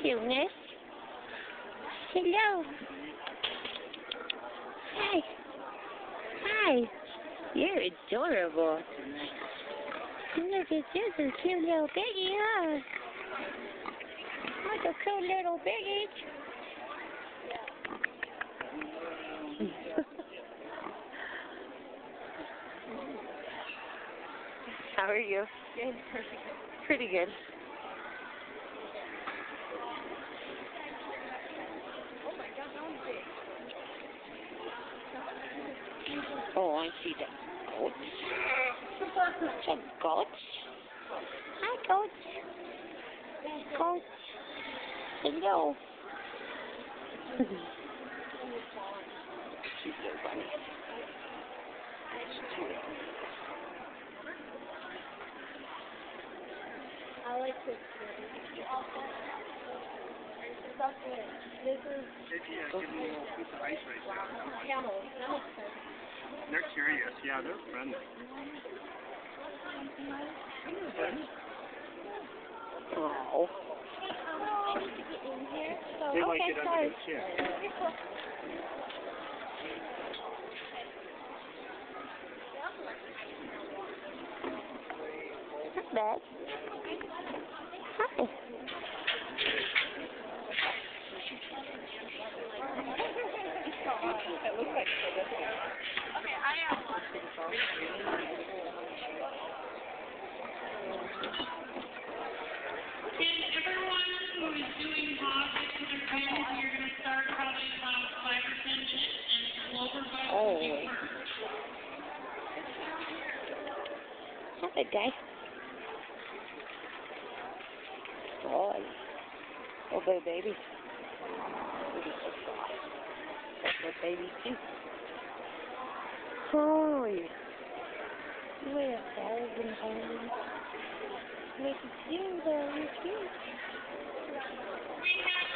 Cuteness. Hello. Hi. Hi. You're adorable. Look at you, a cute little piggy, huh? Look a cute little piggy. How are you? Good. Pretty good. Oh my God, that one's big. Oh, I see the goats. The goats. Hi, goats. Goats. Hello. She's so funny. I like this. This is Maybe give them a little piece of ice right there. camels. They're curious. Yeah, they're friendly. Oh. To get in here. So, They like okay, it under sorry. the chin. Not bad. Hi. It looks like okay, I have one. And everyone who is doing positive to their pens, you're going to start probably about 5 or 10 minutes, and Clover Bug will be first. Hi, guy. Boy. Oh, little baby. Baby's so soft. That's my baby, too. Oh, yeah. You weigh 1,000 pounds. Look at you, though. You're cute. We have